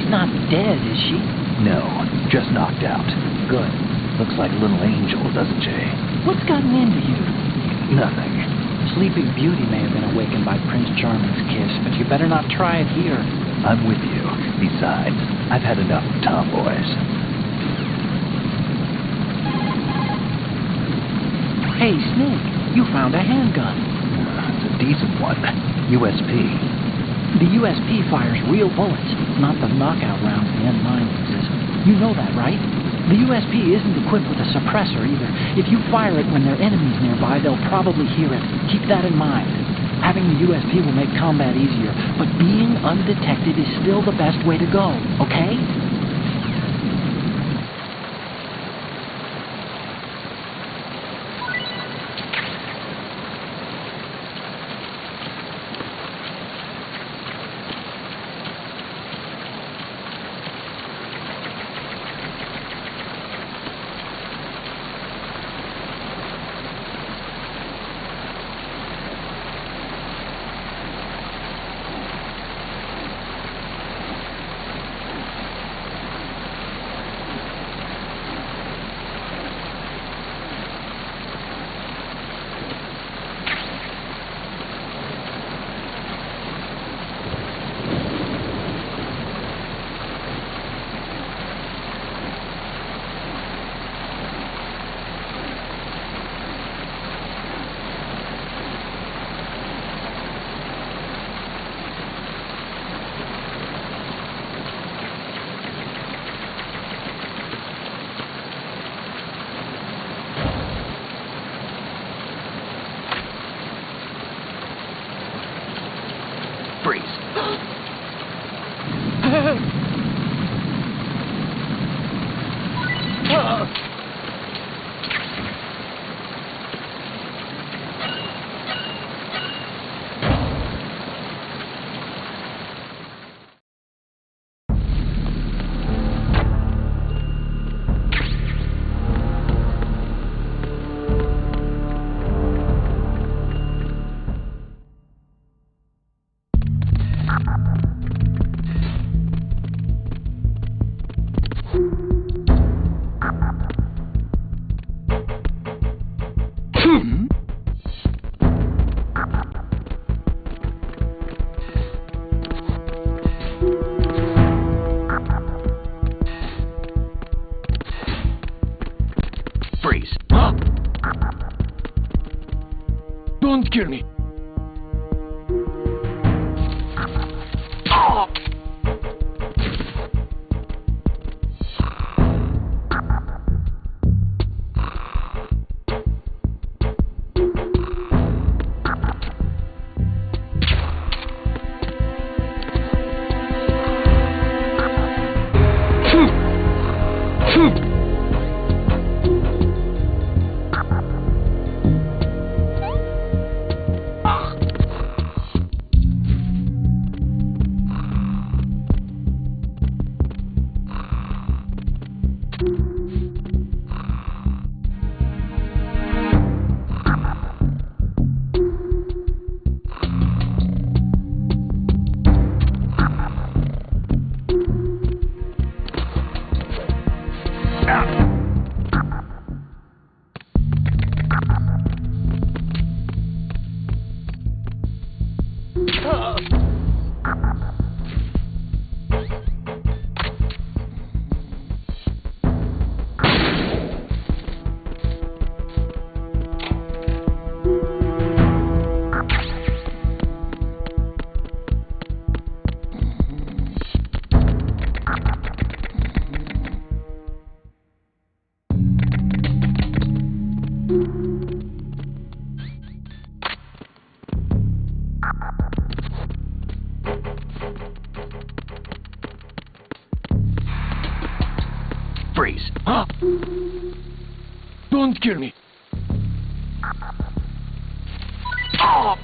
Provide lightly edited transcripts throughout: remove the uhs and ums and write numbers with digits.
not dead, is she? No, just knocked out. Good. Looks like a little angel, doesn't she? What's gotten into you? Nothing. Sleeping Beauty may have been awakened by Prince Charming's kiss, but you better not try it here. I'm with you. Besides, I've had enough of tomboys. Hey, Snake, you found a handgun. It's a decent one. USP. The USP fires real bullets, not the knockout rounds the M9 uses. You know that, right? The USP isn't equipped with a suppressor either. If you fire it when there are enemies nearby, they'll probably hear it. Keep that in mind. Having the USP will make combat easier, but being undetected is still the best way to go, okay? Freeze. Freeze. Huh? Don't kill me. Oh! Freeze. Huh? Don't kill me. Oh!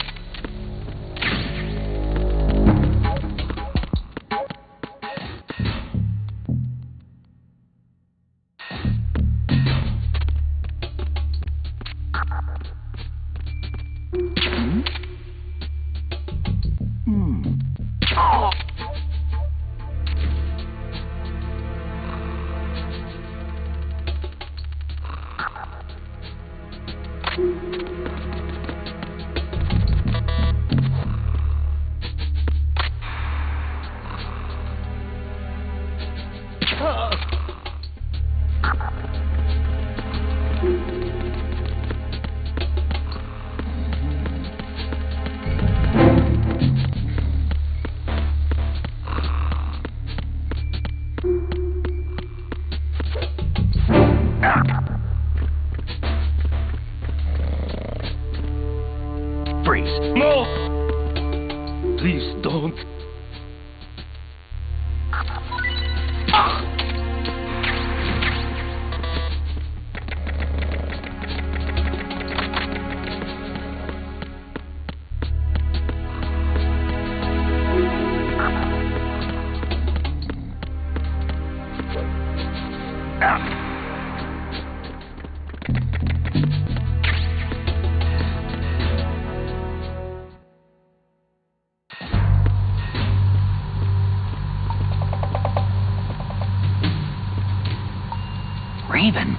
Raven.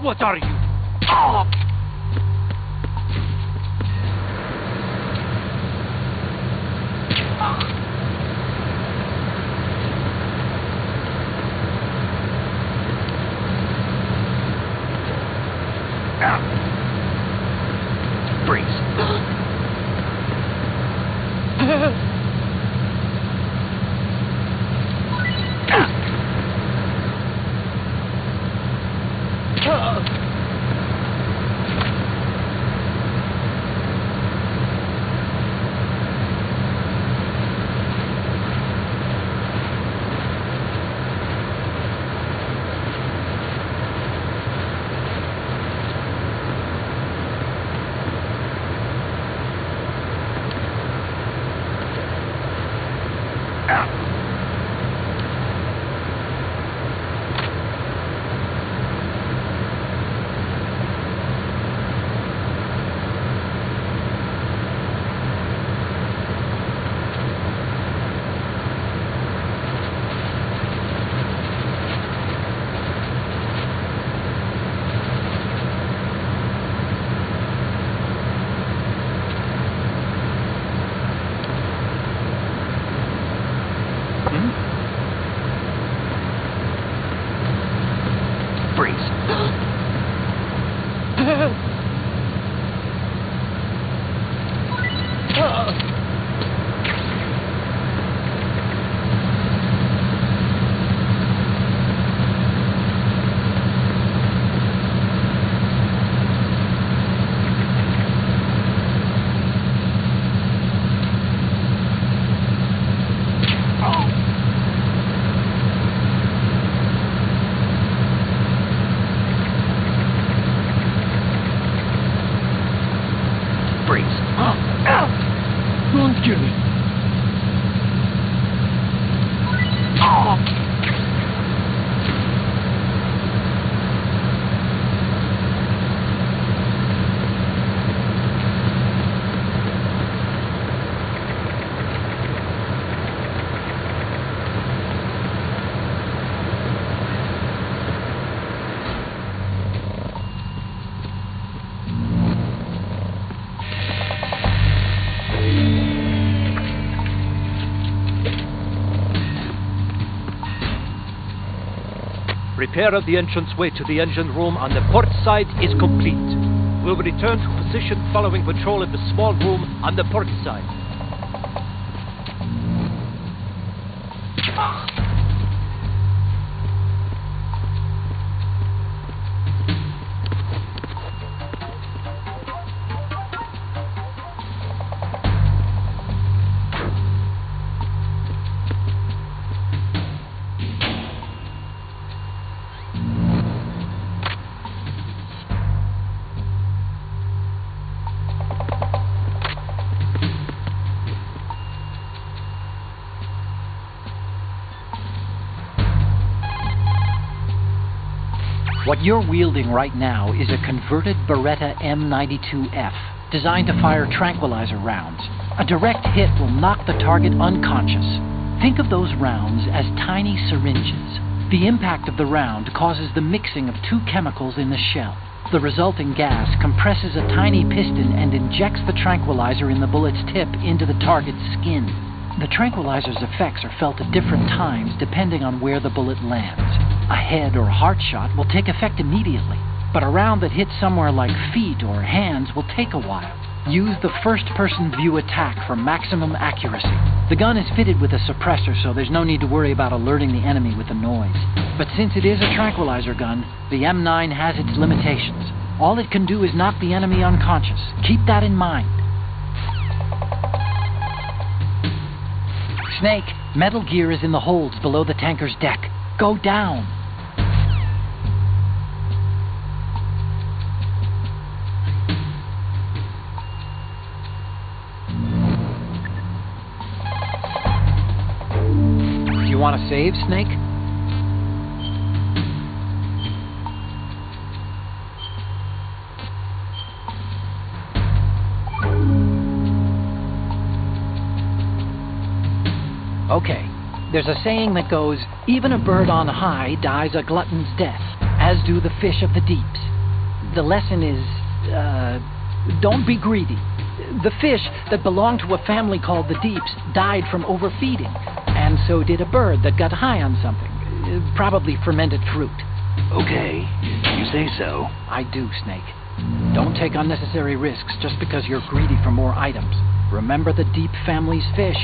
What are you? Oh! Freeze. Don't kill me. Repair of the entranceway to the engine room on the port side is complete. We'll return to position following patrol of the small room on the port side. What you're wielding right now is a converted Beretta M92F, designed to fire tranquilizer rounds. A direct hit will knock the target unconscious. Think of those rounds as tiny syringes. The impact of the round causes the mixing of two chemicals in the shell. The resulting gas compresses a tiny piston and injects the tranquilizer in the bullet's tip into the target's skin. The tranquilizer's effects are felt at different times depending on where the bullet lands. A head or heart shot will take effect immediately, but a round that hits somewhere like feet or hands will take a while. Use the first-person view attack for maximum accuracy. The gun is fitted with a suppressor, so there's no need to worry about alerting the enemy with the noise. But since it is a tranquilizer gun, the M9 has its limitations. All it can do is knock the enemy unconscious. Keep that in mind. Snake, Metal Gear is in the holds below the tanker's deck. Go down. Do you want to save, Snake? Okay, therethere's a saying that goes, even a bird on high dies a glutton's death, as do the fish of the deeps. The lesson is, don't be greedy. The fish that belonged to a family called the Deeps died from overfeeding, and so did a bird that got high on something, probably fermented fruit. Okay, you say so. I do, Snake. Don't take unnecessary risks just because you're greedy for more items. Remember the Deep family's fish.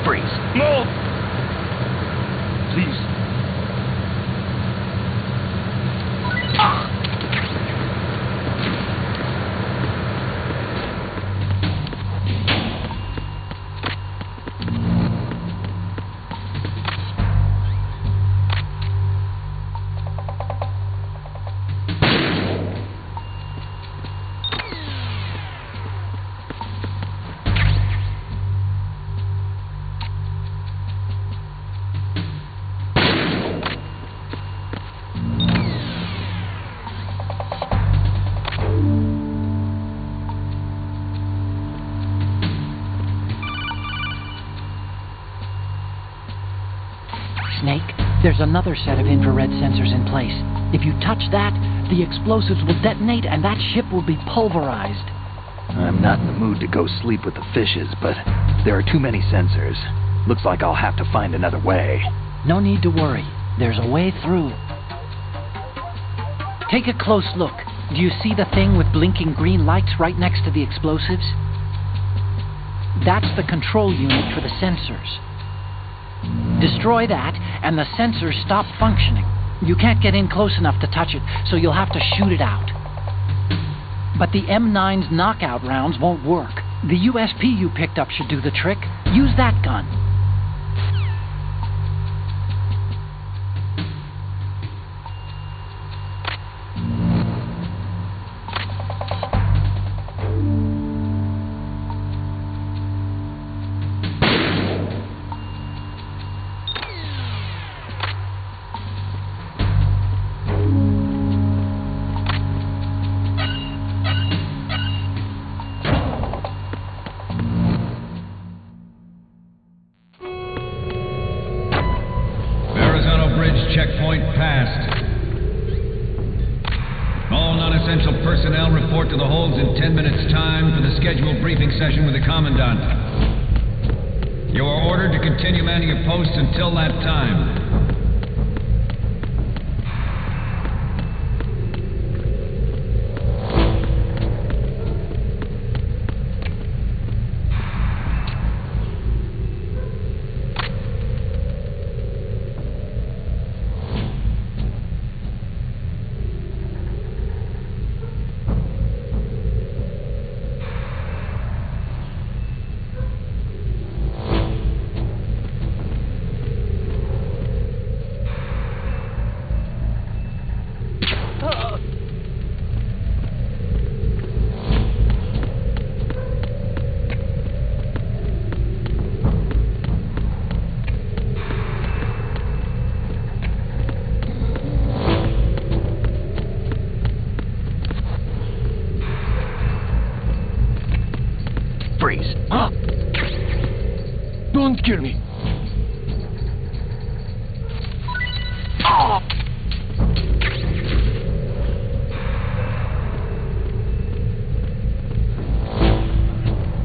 Freeze. No! Please. Snake, there's another set of infrared sensors in place. If you touch that, the explosives will detonate and that ship will be pulverized. I'm not in the mood to go sleep with the fishes, but there are too many sensors. Looks like I'll have to find another way. No need to worry. There's a way through. Take a close look. Do you see the thing with blinking green lights right next to the explosives? That's the control unit for the sensors. Destroy that, and the sensors stop functioning. You can't get in close enough to touch it, so you'll have to shoot it out. But the M9's knockout rounds won't work. The USP you picked up should do the trick. Use that gun. Checkpoint passed. All non-essential personnel report to the holds in 10 minutes' time for the scheduled briefing session with the Commandant. You are ordered to continue manning your posts until that time. Huh? Don't kill me.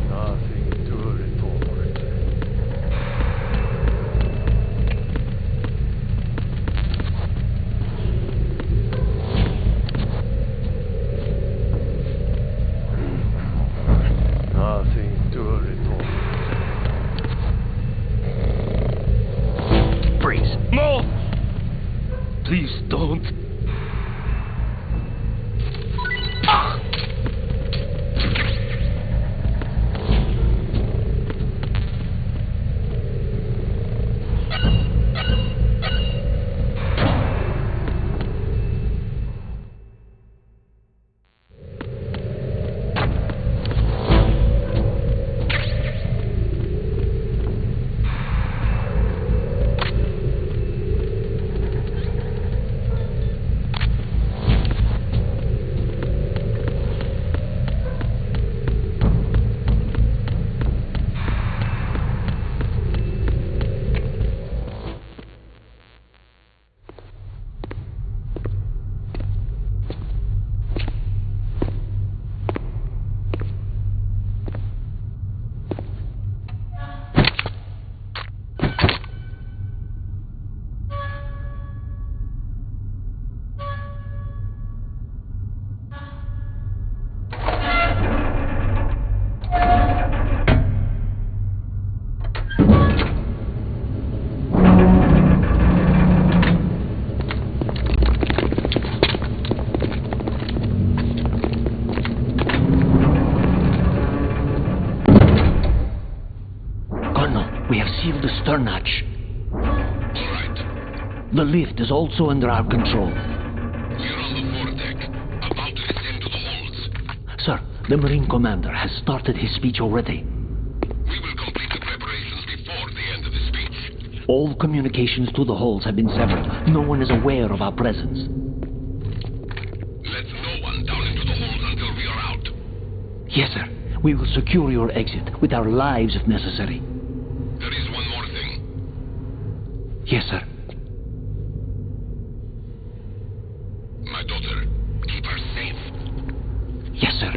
Nothing to report. Nothing to report. Freeze. Move! Please don't. We have sealed the stern hatch. All right. The lift is also under our control. We're on the foredeck, about to descend to the holds. Sir, the Marine Commander has started his speech already. We will complete the preparations before the end of the speech. All communications to the holds have been severed. No one is aware of our presence. Let no one down into the holds until we are out. Yes, sir. We will secure your exit with our lives if necessary. There is one more thing. Yes, sir. My daughter, keep her safe. Yes, sir.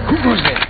Who goes there?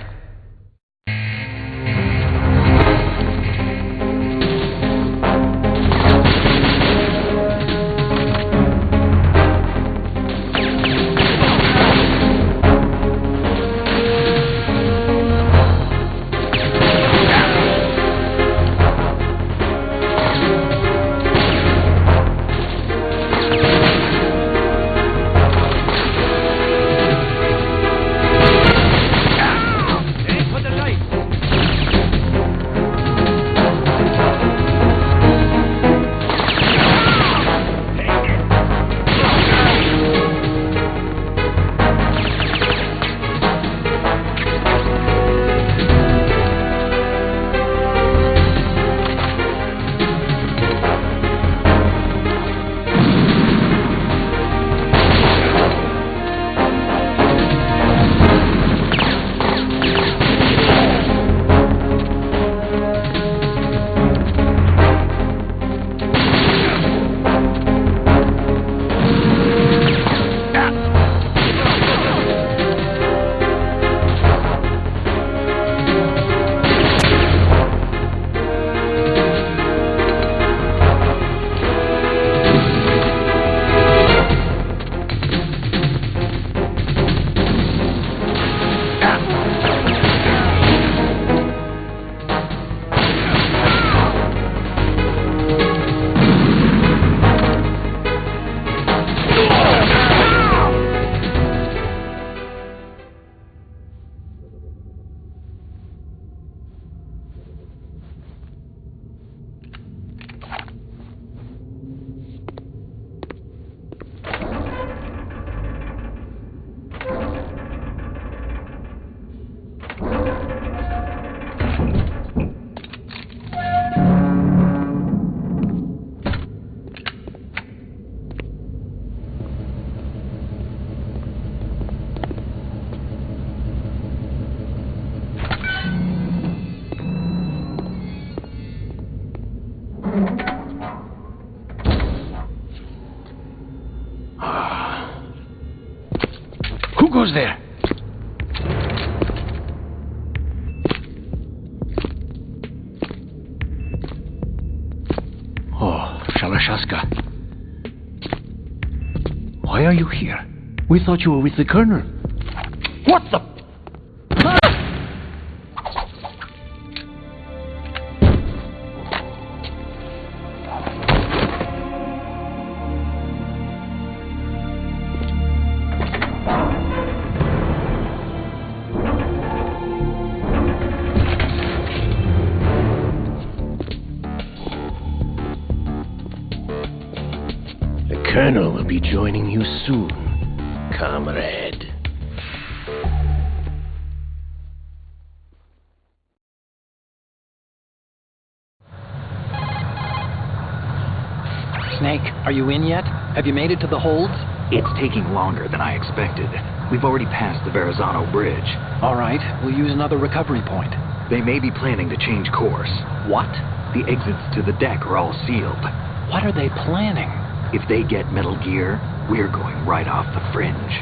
goes there? Oh, Shalashaska. Why are you here? We thought you were with the Colonel. What the... The Colonel will be joining you soon, comrade. Snake, are you in yet? Have you made it to the holds? It's taking longer than I expected. We've already passed the Verrazano Bridge. All right, we'll use another recovery point. They may be planning to change course. What? The exits to the deck are all sealed. What are they planning? If they get Metal Gear, we're going right off the fringe.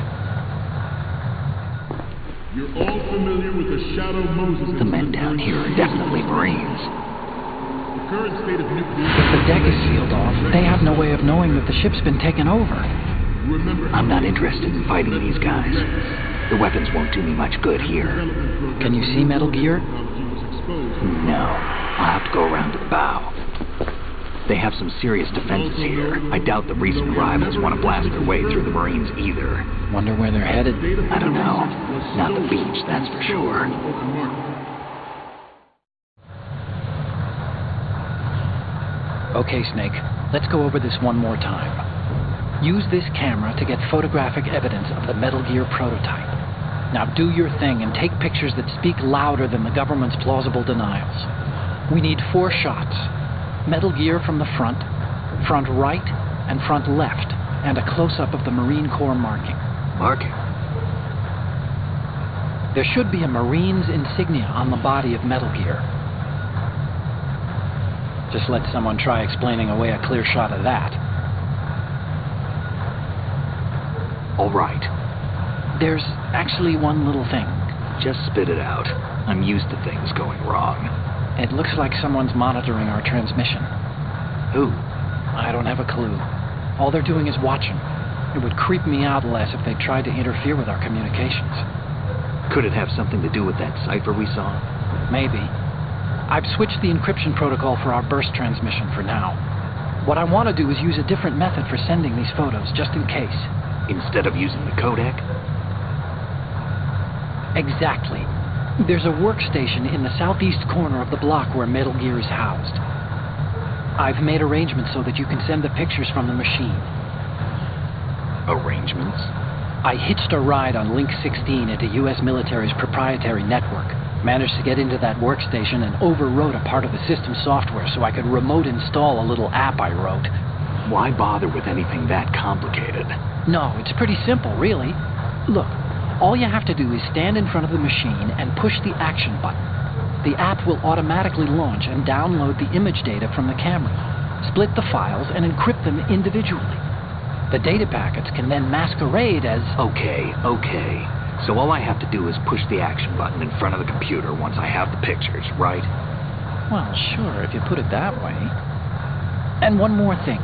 You're all familiar with the Shadow Moses. The men down here are definitely Marines. The current state of nuclear... If the deck is sealed off, they have no way of knowing that the ship's been taken over. Remember, I'm not interested in fighting these guys. The weapons won't do me much good here. Can you see Metal Gear? No. I'll have to go around to the bow. They have some serious defenses here. I doubt the recent arrivals want to blast their way through the Marines either. Wonder where they're headed. I don't know. Not the beach, that's for sure. Okay, Snake. Let's go over this one more time. Use this camera to get photographic evidence of the Metal Gear prototype. Now do your thing and take pictures that speak louder than the government's plausible denials. We need 4 shots. Metal Gear from the front right, and front left, and a close-up of the Marine Corps marking. Marking? There should be a Marine's insignia on the body of Metal Gear. Just let someone try explaining away a clear shot of that. All right. There's actually one little thing. Just spit it out. I'm used to things going wrong. It looks like someone's monitoring our transmission. Who? I don't have a clue. All they're doing is watching. It would creep me out less if they tried to interfere with our communications. Could it have something to do with that cipher we saw? Maybe. I've switched the encryption protocol for our burst transmission for now. What I want to do is use a different method for sending these photos, just in case. Instead of using the codec? Exactly. There's a workstation in the southeast corner of the block where Metal Gear is housed. I've made arrangements so that you can send the pictures from the machine. Arrangements? I hitched a ride on Link 16 into U.S. military's proprietary network. Managed to get into that workstation and overwrote a part of the system software so I could remote install a little app I wrote. Why bother with anything that complicated? No, it's pretty simple, really. Look, all you have to do is stand in front of the machine and push the action button. The app will automatically launch and download the image data from the camera, split the files, and encrypt them individually. The data packets can then masquerade as... Okay. So all I have to do is push the action button in front of the computer once I have the pictures, right? Well, sure, if you put it that way. And one more thing.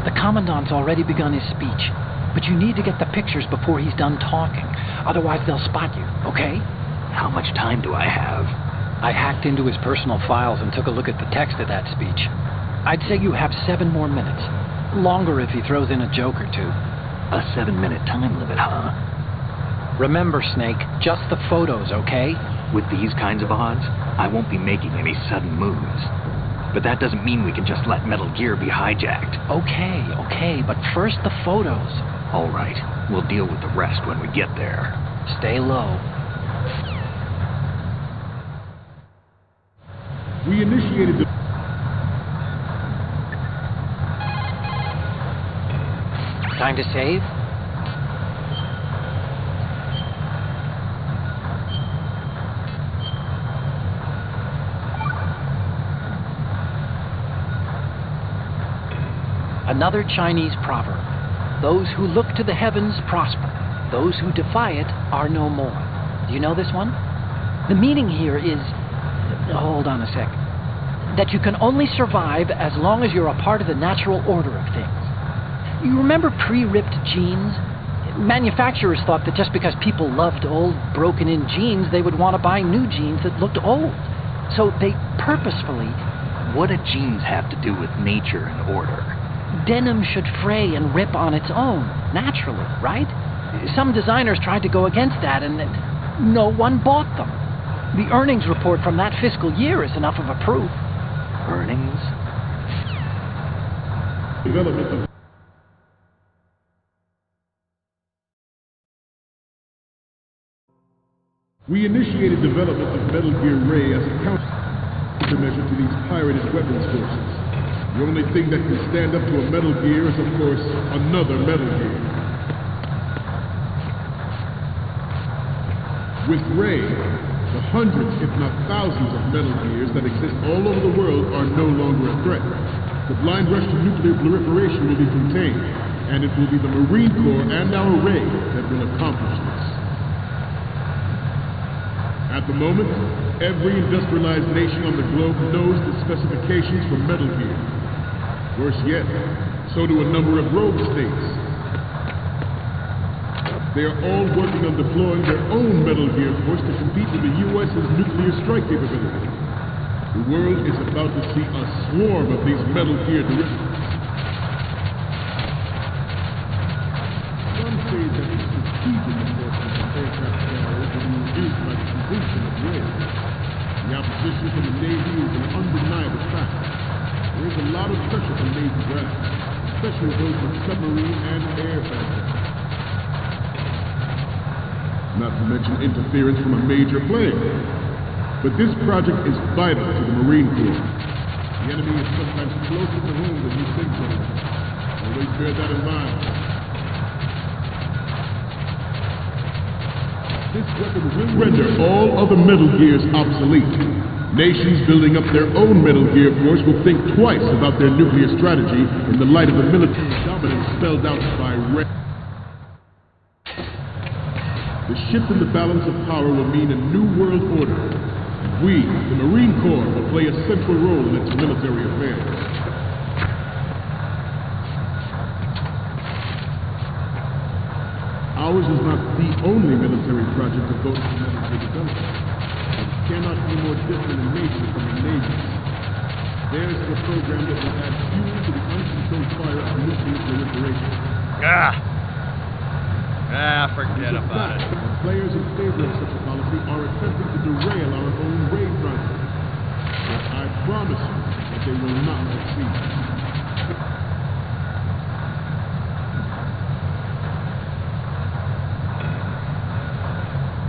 The Commandant's already begun his speech, but you need to get the pictures before he's done talking. Otherwise, they'll spot you, okay? How much time do I have? I hacked into his personal files and took a look at the text of that speech. I'd say you have 7 more minutes. Longer if he throws in a joke or two. A 7-minute time limit, huh? Remember, Snake, just the photos, okay? With these kinds of odds, I won't be making any sudden moves. But that doesn't mean we can just let Metal Gear be hijacked. Okay, but first the photos. All right, we'll deal with the rest when we get there. Stay low. We initiated the... Time to save? Another Chinese proverb. Those who look to the heavens prosper. those who defy it are no more. Do you know this one? The meaning here is... hold on a sec. That you can only survive as long as you're a part of the natural order of things. You remember pre-ripped jeans? Manufacturers thought that just because people loved old, broken-in jeans, they would want to buy new jeans that looked old. So they purposefully... What do jeans have to do with nature and order? Denim should fray and rip on its own, naturally, right? Some designers tried to go against that, and no one bought them. The earnings report from that fiscal year is enough of a proof. Earnings? Development of We initiated development of Metal Gear Ray as a countermeasure to these pirated weapons forces. The only thing that can stand up to a Metal Gear is, of course, another Metal Gear. With Ray, the hundreds, if not thousands, of Metal Gears that exist all over the world are no longer a threat. The blind rush to nuclear proliferation will be contained, and it will be the Marine Corps and our Ray that will accomplish this. At the moment, every industrialized nation on the globe knows the specifications for Metal Gear. Worse yet, so do a number of rogue states. They are all working on deploying their own Metal Gear force to compete with the U.S.'s nuclear strike capability. The world is about to see a swarm of these Metal Gear derivatives. Some say that the strategic importance of aircraft carriers will be reduced by the completion of Ray. The opposition from the Navy is an undeniable fact. There is a lot of pressure from Navy brass, especially those with submarine and air battles. Not to mention interference from a major player. But this project is vital to the Marine Corps. The enemy is sometimes closer to home than you think so. Always bear that in mind. This weapon will render all other Metal Gears obsolete. Nations building up their own Metal Gear force will think twice about their nuclear strategy in the light of the military dominance spelled out by Ray. The shift in the balance of power will mean a new world order. And we, the Marine Corps, will play a central role in its military affairs. Ours is not the only military project devoted to military development. It cannot be more different in nature from the Navy's. Theirs is a program that will add fuel to the uncontrolled fire of nuclear proliferation. Forget about it. The players in favor of such a policy are attempting to derail our own Ray project. But I promise you that they will not succeed.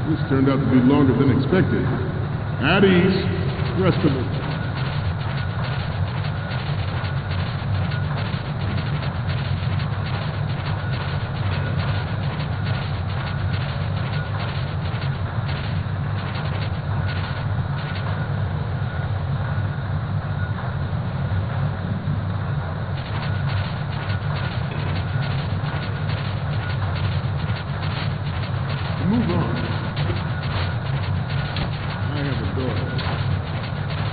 This turned out to be longer than expected. At ease. Rest of it. Move on. I have a daughter.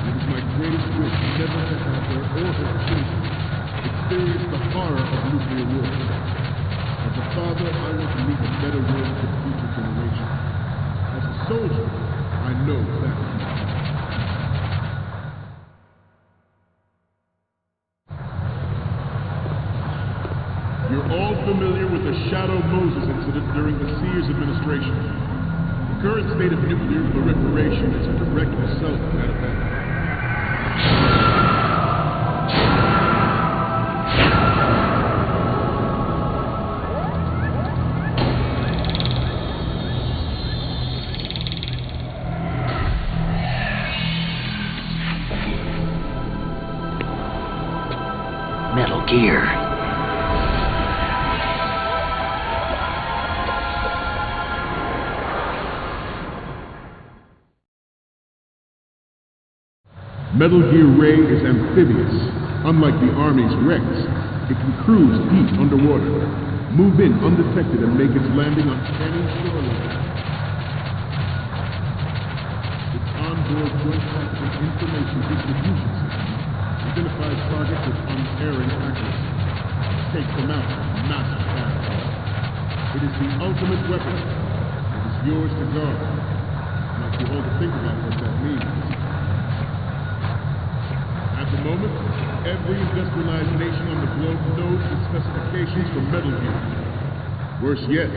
It is my greatest wish never to have her or her children experience the horror of nuclear war. As a father, I want to leave a better world for future generations. As a soldier, I know that is my job. You're all familiar with the Shadow Moses incident during the Sears administration. The current state of nuclear proliferation is a direct result of that event. Metal Gear. Metal Gear Ray is amphibious. Unlike the Army's Rex, it can cruise deep underwater. Move in undetected and make its landing on any shoreline. Its onboard joint tactical information distribution system identifies targets with unerring accuracy. Take them out with massive firepower. It is the ultimate weapon. It is yours to guard. Not too old to think about what that means. At the moment, every industrialized nation on the globe knows the specifications for Metal Gear. Worse yet,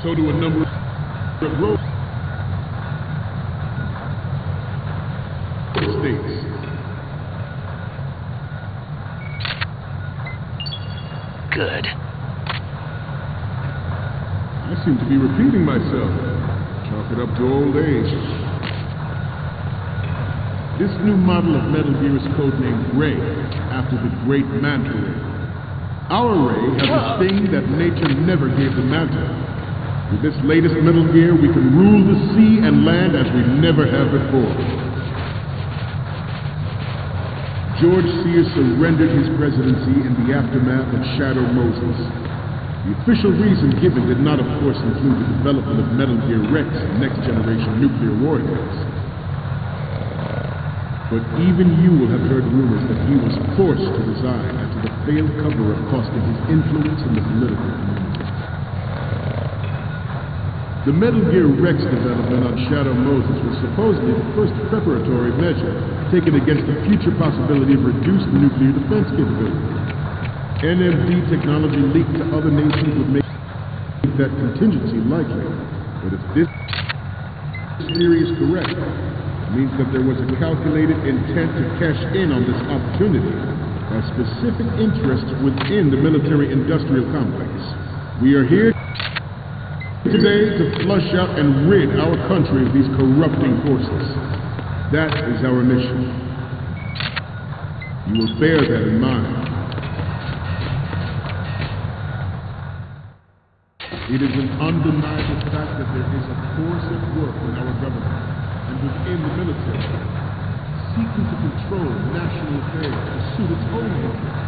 so do a number of road states. Good. I seem to be repeating myself. Chalk it up to old age. This new model of Metal Gear is codenamed Ray, after the great Manta Ray. Our Ray has a sting that nature never gave the Manta. With this latest Metal Gear, we can rule the sea and land as we never have before. George Sears surrendered his presidency in the aftermath of Shadow Moses. The official reason given did not, of course, include the development of Metal Gear Rex and next-generation nuclear warheads. But even you will have heard rumors that he was forced to resign after the failed cover-up costing his influence in the political community. The Metal Gear Rex development on Shadow Moses was supposedly the first preparatory measure taken against the future possibility of reduced nuclear defense capability. NMD technology leaked to other nations would make that contingency likely. But if this theory is correct, it means that there was a calculated intent to cash in on this opportunity by specific interests within the military-industrial complex. We are here today to flush out and rid our country of these corrupting forces. That is our mission. You will bear that in mind. It is an undeniable fact that there is a force at work in our government and within the military, seeking to control national affairs to suit its own interests.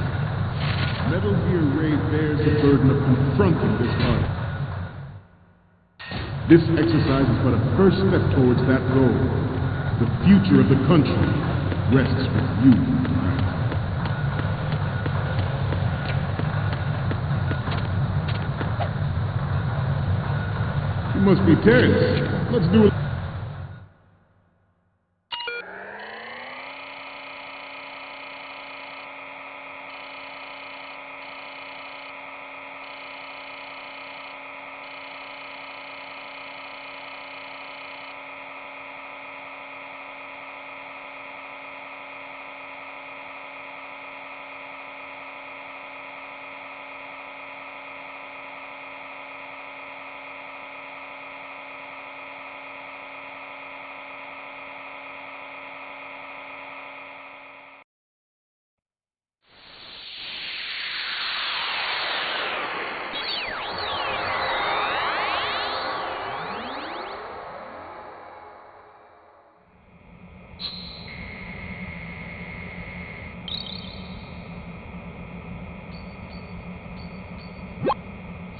Metal Gear Ray bears the burden of confronting this art. This exercise is but a first step towards that goal. The future of the country rests with you. You must be tense. Let's do it.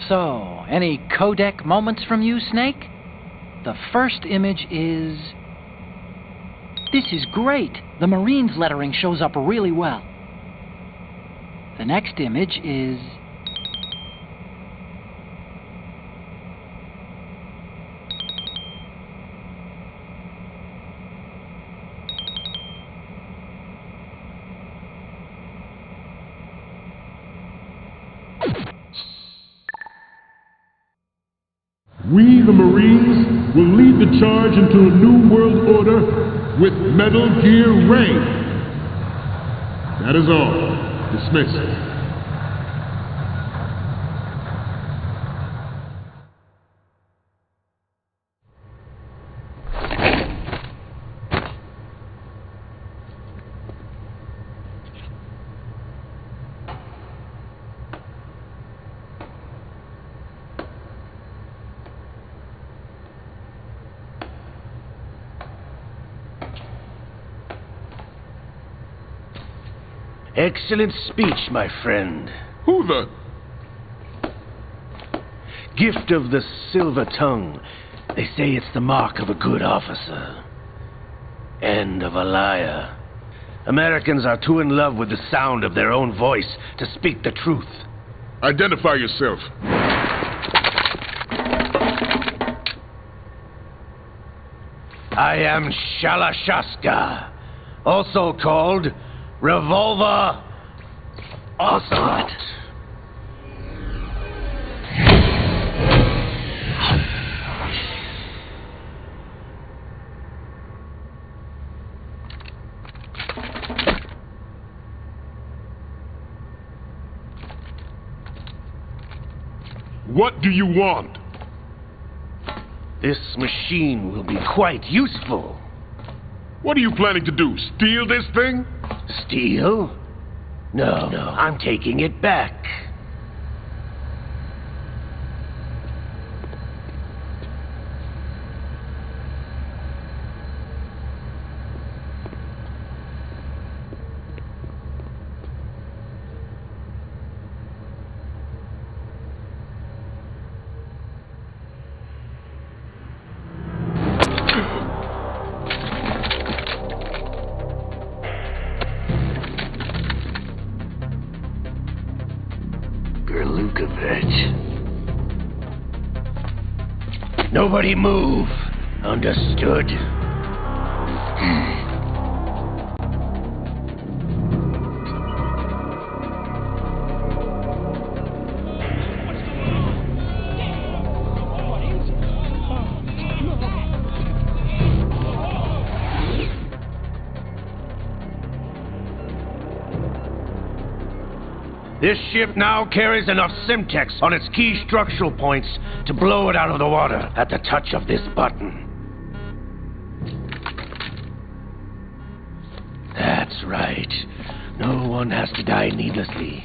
So, any codec moments from you, Snake? The first image is... This is great! The Marines lettering shows up really well. The next image is... We, the Marines, will lead the charge into a new world order with Metal Gear Ray. That is all. Dismissed. Excellent speech, my friend. Who the... Gift of the silver tongue. They say it's the mark of a good officer. And of a liar. Americans are too in love with the sound of their own voice to speak the truth. Identify yourself. I am Shalashaska, also called Revolver Ocelot. What do you want? This machine will be quite useful. What are you planning to do? Steal this thing? Steal? No, I'm taking it back. Nobody move. Understood? This ship now carries enough Simtex on its key structural points to blow it out of the water at the touch of this button. That's right. No one has to die needlessly.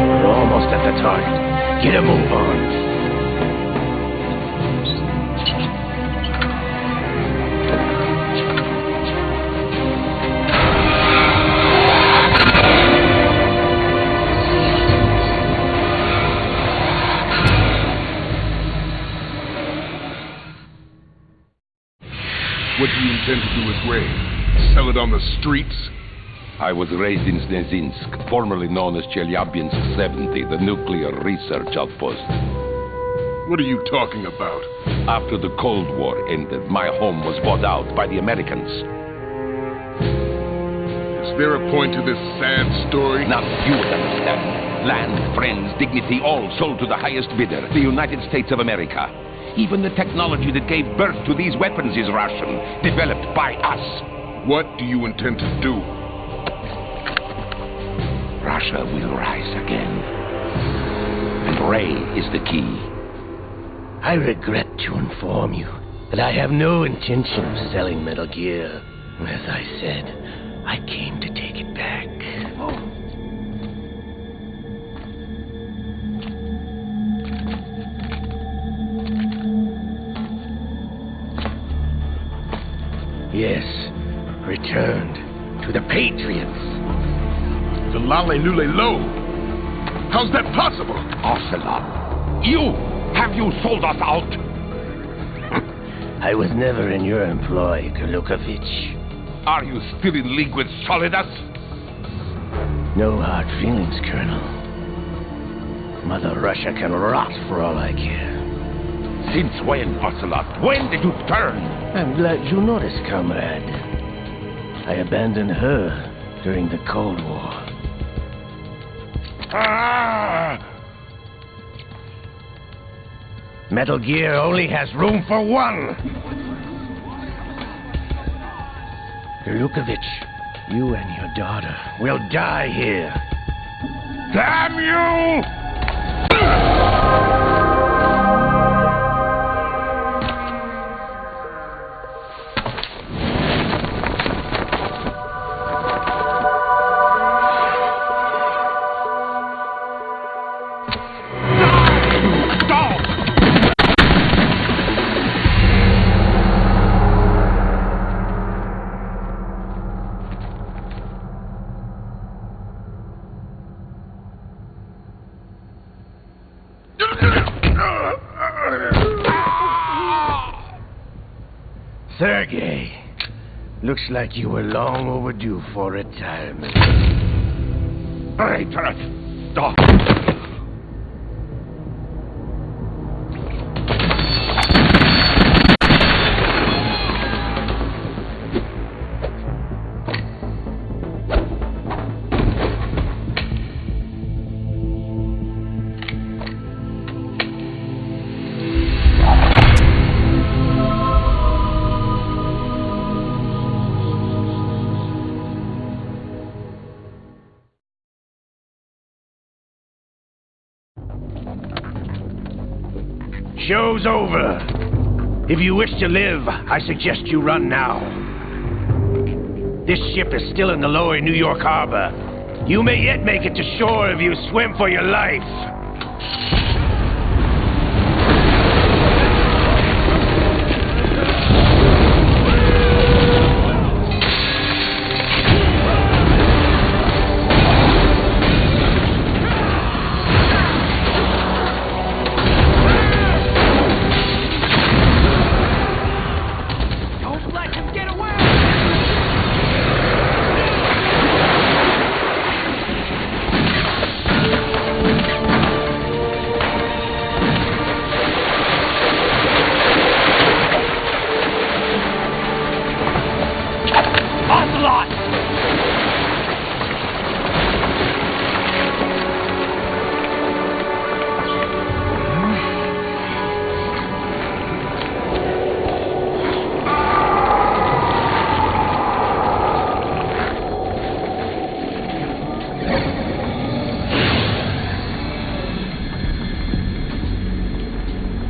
We're almost at the target. Get a move on. What do you intend to do with Ray? Sell it on the streets? I was raised in Snezinsk, formerly known as Chelyabinsk 70, the nuclear research outpost. What are you talking about? After the Cold War ended, my home was bought out by the Americans. Is there a point to this sad story? Now you would understand. Land, friends, dignity, all sold to the highest bidder, the United States of America. Even the technology that gave birth to these weapons is Russian, developed by us. What do you intend to do? Russia will rise again. And Ray is the key. I regret to inform you that I have no intention of selling Metal Gear. As I said, I came to take it back. Yes, returned to the Patriots. The Lale Lule Lo. How's that possible? Ocelot, have you sold us out? I was never in your employ, Kurlukovich. Are you still in league with Solidus? No hard feelings, Colonel. Mother Russia can rot for all I care. Since when, Ocelot? When did you turn? I'm glad you noticed, comrade. I abandoned her during the Cold War. Metal Gear only has room for one! Kurlukovich, you and your daughter will die here. Damn you! Sergei, looks like you were long overdue for retirement. Hey, turret! Stop! Show's over. If you wish to live, I suggest you run now. This ship is still in the lower New York harbor. You may yet make it to shore if you swim for your life.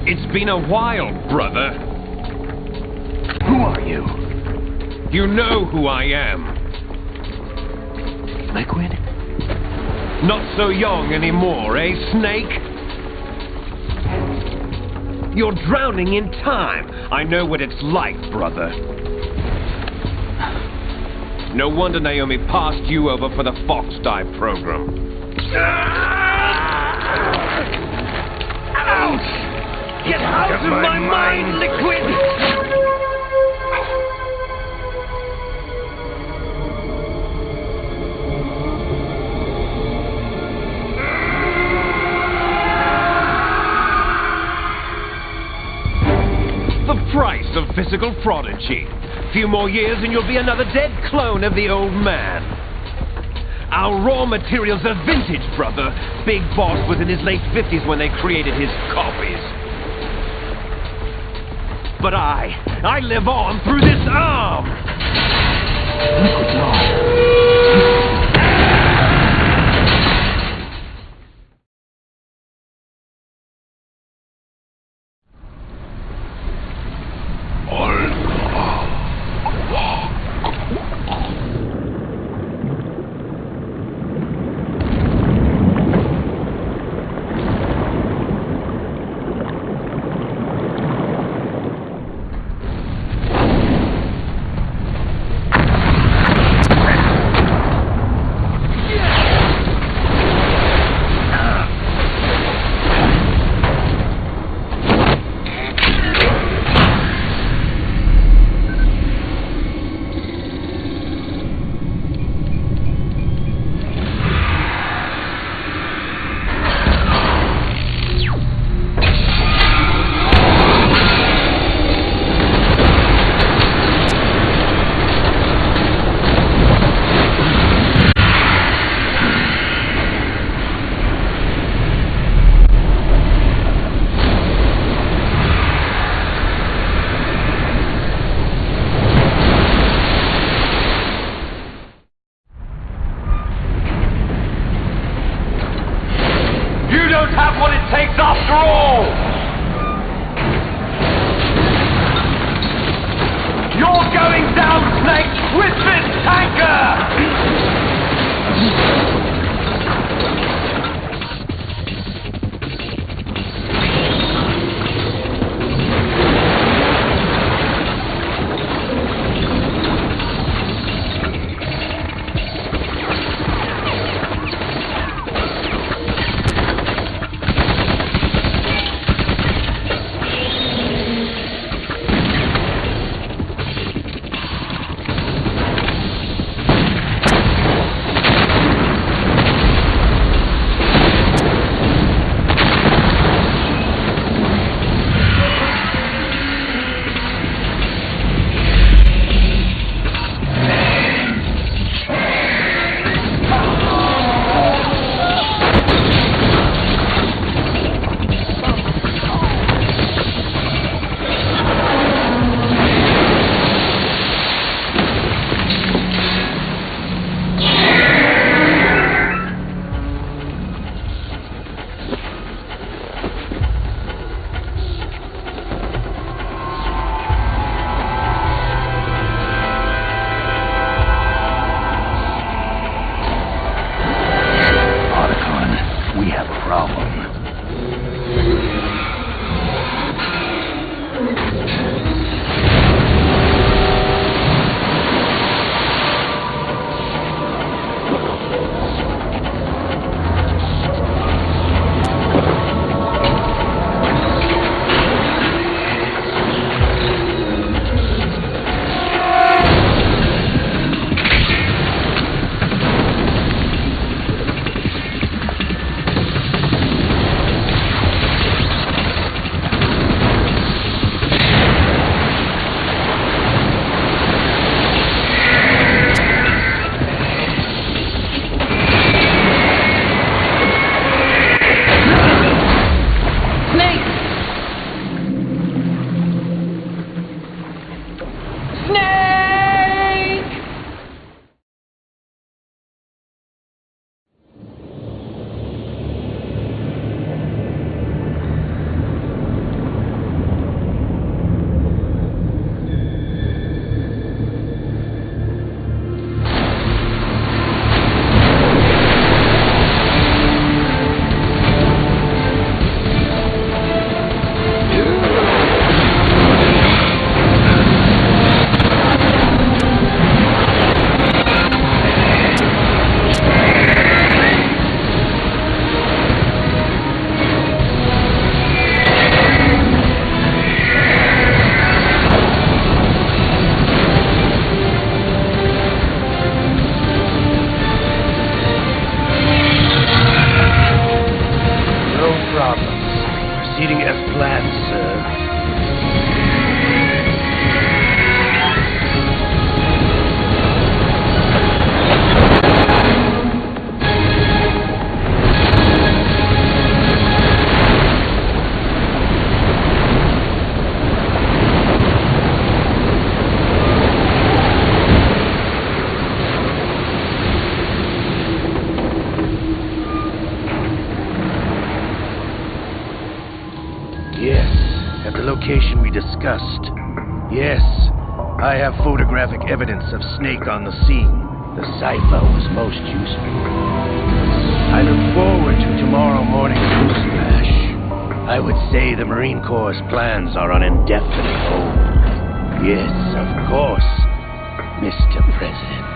It's been a while, brother. Who are you? You know who I am. Liquid? Not so young anymore, eh, Snake? You're drowning in time. I know what it's like, brother. No wonder Naomi passed you over for the Fox Dive program. Ouch! Get out of my mind, Liquid! The price of physical prodigy. Few more years and you'll be another dead clone of the old man. Our raw materials are vintage, brother. Big Boss was in his late 50s when they created his copies. But I live on through this arm! Liquid, no. discussed. Yes, I have photographic evidence of Snake on the scene. The cipher was most useful. I look forward to tomorrow morning's dispatch. I would say the Marine Corps' plans are on indefinite hold. Yes, of course, Mr. President.